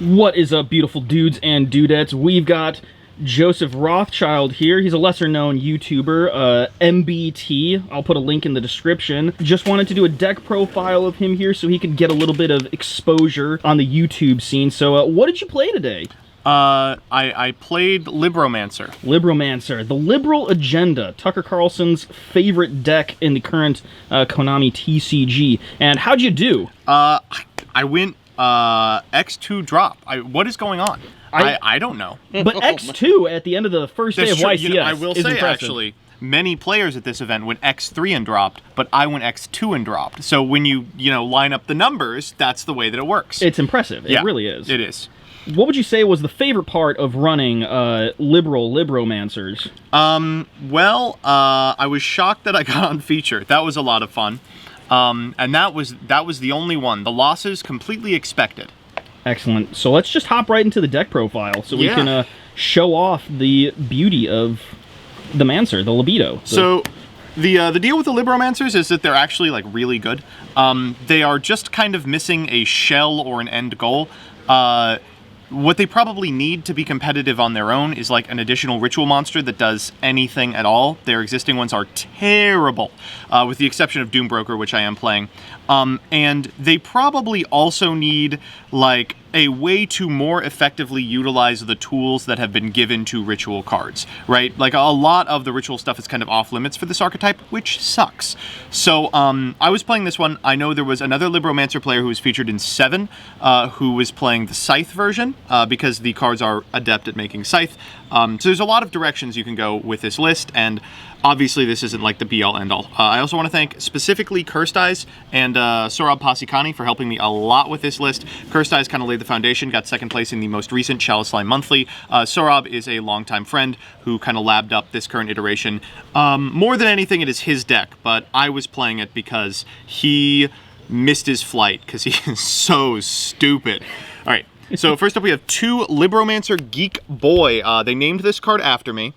What is up, beautiful dudes and dudettes? We've got Joseph Rothschild here. He's a lesser-known YouTuber, MBT. I'll put a link in the description. Just wanted to do a deck profile of him here so he could get a little bit of exposure on the YouTube scene. So, what did you play today? I played Libromancer. Libromancer, the liberal agenda, Tucker Carlson's favorite deck in the current Konami TCG. And how'd you do? I went X-2 drop. What is going on? I don't know. But X-2 at the end of the first day of YCS you know, I will say, impressive. actually, many players at this event went X3 and dropped, but I went X2 and dropped. So when you line up the numbers, that's the way that it works. It's impressive. Yeah, it really is. It is. What would you say was the favorite part of running Libromancers? Well, I was shocked that I got on feature. That was a lot of fun. And that was the only one. The losses completely expected. Excellent. So let's just hop right into the deck profile so we can show off the beauty of the Mancer, the libido. So the deal with the Libromancers is that they're actually like really good. They are just kind of missing a shell or an end goal. What they probably need to be competitive on their own is like an additional ritual monster that does anything at all. Their existing ones are terrible, with the exception of Doombroker, which I am playing. And they probably also need like a way to more effectively utilize the tools that have been given to ritual cards, right? Like a lot of the ritual stuff is kind of off limits for this archetype, which sucks. So I was playing this one. I know there was another Libromancer player who was featured in 7 who was playing the Scythe version because the cards are adept at making Scythe. So there's a lot of directions you can go with this list, and obviously this isn't like the be-all end-all. I also want to thank specifically Cursed Eyes and Sohrab Pasikani for helping me a lot with this list. Cursed Eyes kind of laid the foundation, got second place in the most recent Chalice Slime Monthly. Sohrab is a longtime friend who kind of labbed up this current iteration. More than anything, it is his deck, but I was playing it because he missed his flight because he is so stupid. All right. So first up we have 2 Libromancer Geek Boy. They named this card after me.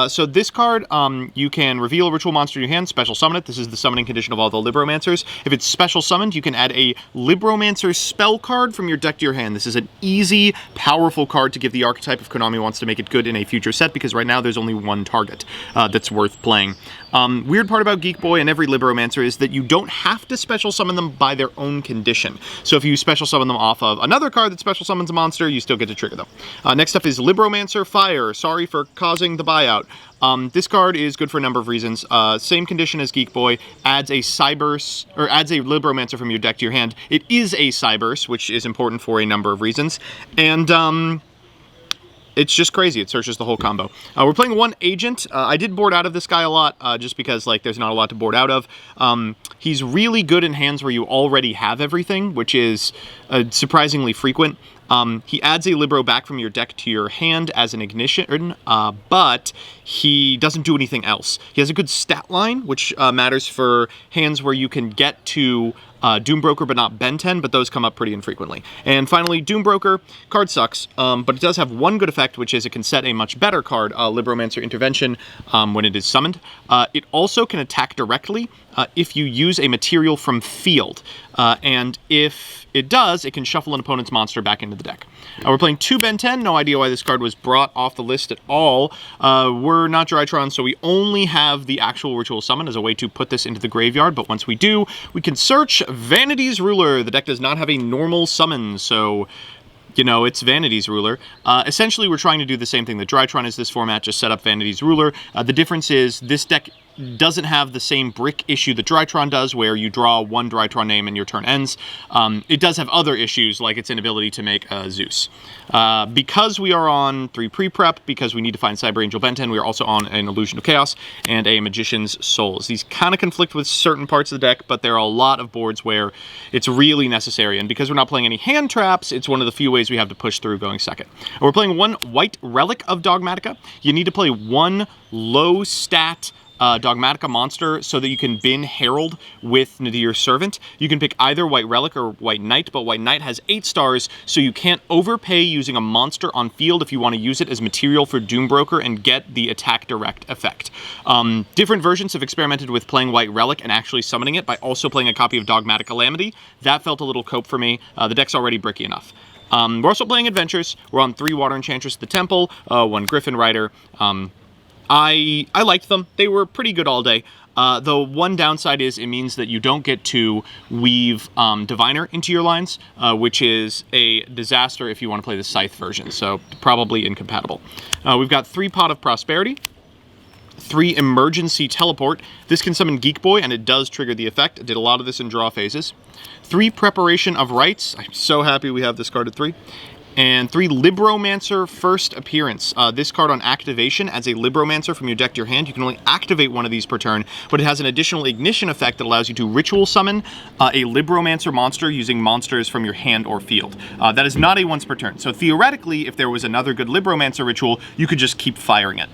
So this card, you can reveal a ritual monster in your hand, special summon it. This is the summoning condition of all the Libromancers. If it's special summoned, you can add a Libromancer spell card from your deck to your hand. This is an easy, powerful card to give the archetype if Konami wants to make it good in a future set, because right now there's only one target that's worth playing. Weird part about Geek Boy and every Libromancer is that you don't have to special summon them by their own condition. So if you special summon them off of another card that special summons a monster, you still get to trigger them. Next up is Libromancer Fire. Sorry for causing the buyout. This card is good for a number of reasons. Same condition as Geek Boy, adds a Cyburst, or adds a Libromancer from your deck to your hand. It is a Cyburst, which is important for a number of reasons. And it's just crazy. It searches the whole combo. We're playing 1 agent. I did board out of this guy a lot, just because like there's not a lot to board out of. He's really good in hands where you already have everything, which is surprisingly frequent. He adds a Libro back from your deck to your hand as an ignition, but he doesn't do anything else. He has a good stat line, which matters for hands where you can get to Doombroker but not Ben 10, but those come up pretty infrequently. And finally, Doombroker, card sucks, but it does have one good effect, which is it can set a much better card, Libromancer Intervention, when it is summoned. It also can attack directly if you use a material from field, and if it does, it can shuffle an opponent's monster back into the deck. We're playing 2 Ben 10, no idea why this card was brought off the list at all. We're not Drytron, so we only have the actual Ritual Summon as a way to put this into the graveyard, but once we do, we can search Vanity's Ruler. The deck does not have a normal summon, so you know, it's Vanity's Ruler. Essentially, we're trying to do the same thing that Drytron is this format, just set up Vanity's Ruler. The difference is this deck doesn't have the same brick issue that Drytron does, where you draw 1 Drytron name and your turn ends. It does have other issues, like its inability to make Zeus. Because we are on 3 pre-prep, because we need to find Cyber Angel Benten, we are also on an Illusion of Chaos and a Magician's Souls. These kind of conflict with certain parts of the deck, but there are a lot of boards where it's really necessary, and because we're not playing any hand traps, it's one of the few ways we have to push through going second. We're playing 1 White Relic of Dogmatica. You need to play 1 low stat Dogmatica monster so that you can bin Herald with Nadir's Servant. You can pick either White Relic or White Knight, but White Knight has 8 stars, so you can't overpay using a monster on field if you want to use it as material for Doombroker and get the attack direct effect. Different versions have experimented with playing White Relic and actually summoning it by also playing a copy of Dogmatic Calamity. That felt a little cope for me. The deck's already bricky enough. We're also playing adventures. We're on 3 Water Enchantress at the Temple, 1 Griffin Rider. I liked them. They were pretty good all day. The one downside is it means that you don't get to weave Diviner into your lines, which is a disaster if you want to play the Scythe version, so probably incompatible. We've got 3 Pot of Prosperity, 3 Emergency Teleport. This can summon Geek Boy, and it does trigger the effect. I did a lot of this in draw phases. 3 Preparation of Rites. I'm so happy we have this card at 3. And 3 Libromancer First Appearance. This card on activation adds a Libromancer from your deck to your hand. You can only activate one of these per turn, but it has an additional ignition effect that allows you to ritual summon a Libromancer monster using monsters from your hand or field. That is not a once per turn. So theoretically, if there was another good Libromancer ritual, you could just keep firing it.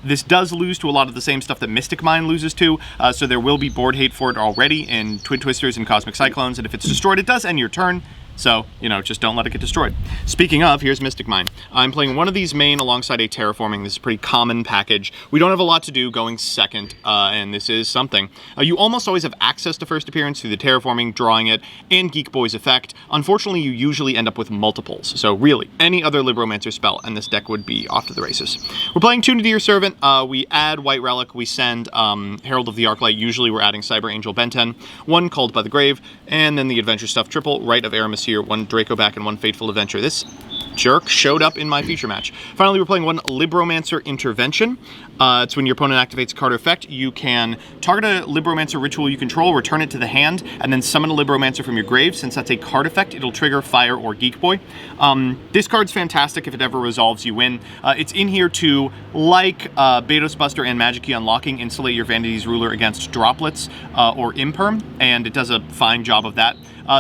This does lose to a lot of the same stuff that Mystic Mine loses to, so there will be board hate for it already in Twin Twisters and Cosmic Cyclones, and if it's destroyed, it does end your turn. So, you know, just don't let it get destroyed. Speaking of, here's Mystic Mine. I'm playing one of these main alongside a Terraforming. This is a pretty common package. We don't have a lot to do going second, and this is something. You almost always have access to First Appearance through the Terraforming, drawing it, and Geek Boy's effect. Unfortunately, you usually end up with multiples. So really, any other Libromancer spell, and this deck would be off to the races. We're playing Tune to Deer Servant. We add White Relic. We send Herald of the Arclight. Usually we're adding Cyber Angel Benten. 1 Called by the Grave, and then the Adventure Stuff triple, Rite of Aramis here, 1 Draco back and 1 Fateful Adventure. This jerk showed up in my feature match. Finally, we're playing 1 Libromancer Intervention. It's when your opponent activates a card effect, you can target a Libromancer ritual you control, return it to the hand, and then summon a Libromancer from your grave. Since that's a card effect, it'll trigger Fire or Geek Boy. This card's fantastic. If it ever resolves, you win. It's in here to, like Bedos Buster and Magic Key Unlocking, insulate your Vanity's Ruler against droplets or Imperm, and it does a fine job of that.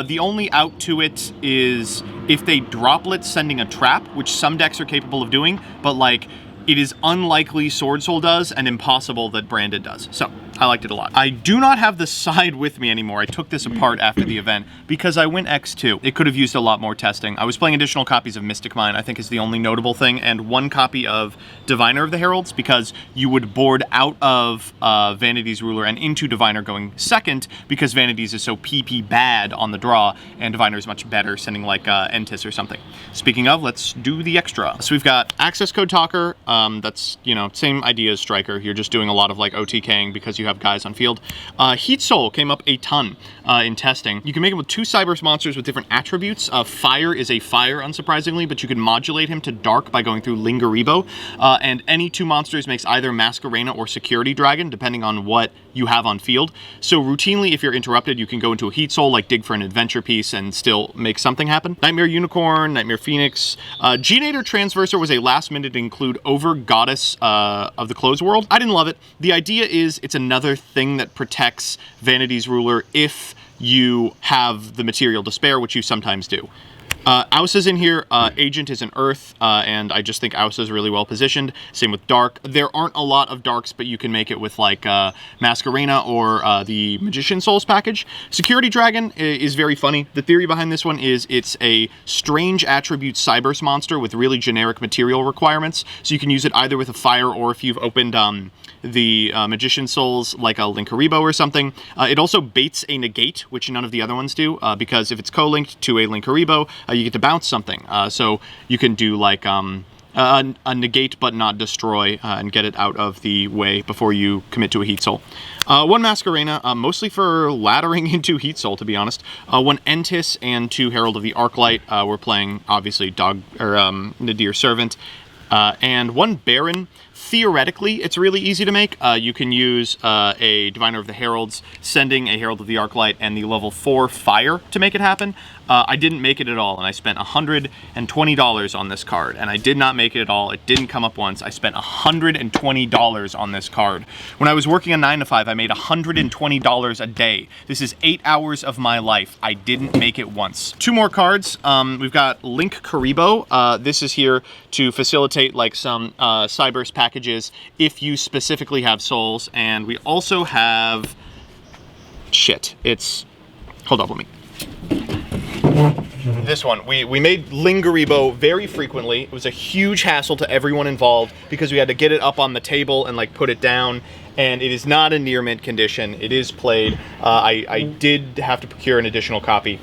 The only out to it is if they droplet sending a trap, which some decks are capable of doing, but like it is unlikely Sword Soul does and impossible that Branded does. So I liked it a lot. I do not have the side with me anymore. I took this apart after the event because I went X-2. It could have used a lot more testing. I was playing additional copies of Mystic Mine, I think is the only notable thing, and 1 copy of Diviner of the Heralds, because you would board out of Vanity's Ruler and into Diviner going second because Vanity's is so PP bad on the draw, and Diviner is much better sending like Entis or something. Speaking of, let's do the extra. So we've got Access Code Talker. That's, you know, same idea as Striker. You're just doing a lot of like OTKing because you have guys on field. Heat Soul came up a ton in testing. You can make him with 2 Cybers monsters with different attributes. Fire is a fire, unsurprisingly, but you can modulate him to dark by going through Lingaribo. And any 2 monsters makes either Masquerena or Security Dragon, depending on what you have on field. So routinely, if you're interrupted, you can go into a Heat Soul, like dig for an adventure piece and still make something happen. Nightmare Unicorn, Nightmare Phoenix. Genator Transverser was a last minute include over Goddess of the Closed World. I didn't love it. The idea is it's another thing that protects Vanity's Ruler if you have the material to spare, which you sometimes do. Aus is in here. Agent is an Earth, and I just think Aus is really well positioned. Same with Dark. There aren't a lot of Darks, but you can make it with like Masquerena or the Magician Souls package. Security Dragon is very funny. The theory behind this one is it's a strange attribute Cybers monster with really generic material requirements. So you can use it either with a fire or if you've opened the Magician Souls like a Linkaribo or something. It also baits a negate, which none of the other ones do, because if it's co-linked to a Linkaribo, you get to bounce something. So you can do like a negate but not destroy and get it out of the way before you commit to a Heat Soul. 1 Masquerena, mostly for laddering into Heat Soul, to be honest. 1 Entis and 2 Herald of the Arclight. We're playing, obviously, Nadir Servant. And 1 Baron. Theoretically, it's really easy to make. You can use a Diviner of the Heralds, sending a Herald of the Arclight and the level 4 Fire to make it happen. I didn't make it at all, and I spent $120 on this card, and I did not make it at all. It didn't come up once. I spent $120 on this card. When I was working a 9 to 5, I made $120 a day. This is 8 hours of my life. I didn't make it once. 2 more cards. We've got Link Karibo. This is here to facilitate like some Cybers packages if you specifically have souls, and we also have hold up, let me. This one, we made Lingaribo very frequently. It was a huge hassle to everyone involved because we had to get it up on the table and like put it down, and it is not in near mint condition. It is played. I did have to procure an additional copy.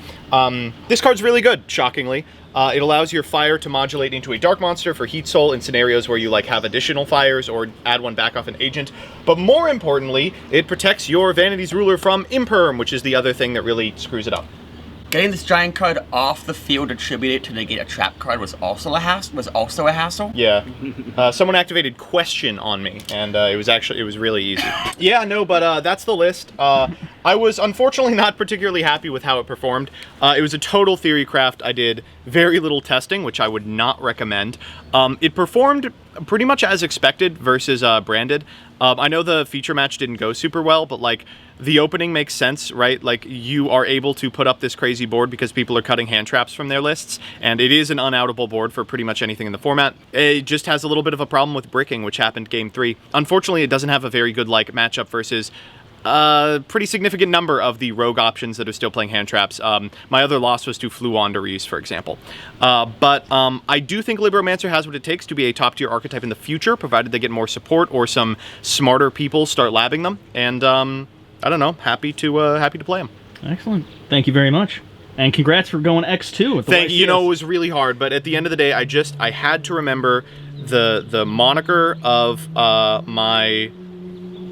This card's really good, shockingly. It allows your fire to modulate into a dark monster for Heat Soul in scenarios where you like have additional fires or add one back off an agent. But more importantly, it protects your Vanity's Ruler from Imperm, which is the other thing that really screws it up. Getting this giant card off the field attributed to negate a trap card was also a hassle. Yeah. Someone activated Question on me, and it was really easy. Yeah, no, but that's the list. I was unfortunately not particularly happy with how it performed. It was a total theory craft. I did very little testing, which I would not recommend. It performed pretty much as expected versus branded. I know the feature match didn't go super well, but like the opening makes sense, right? Like you are able to put up this crazy board because people are cutting hand traps from their lists, and it is an unoutable board for pretty much anything in the format. It just has a little bit of a problem with bricking, which happened game 3. Unfortunately, it doesn't have a very good like matchup versus a pretty significant number of the rogue options that are still playing hand traps. My other loss was to Fluwanderies, for example. But I do think Libromancer has what it takes to be a top-tier archetype in the future, provided they get more support or some smarter people start labbing them. And I don't know, happy to play them. Excellent. Thank you very much. And congrats for going X-2 with the Thank you. YCS. You know, it was really hard, but at the end of the day, I had to remember the moniker of my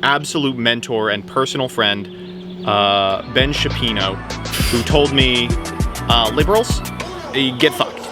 absolute mentor and personal friend, Ben Shapino, who told me, liberals, get fucked.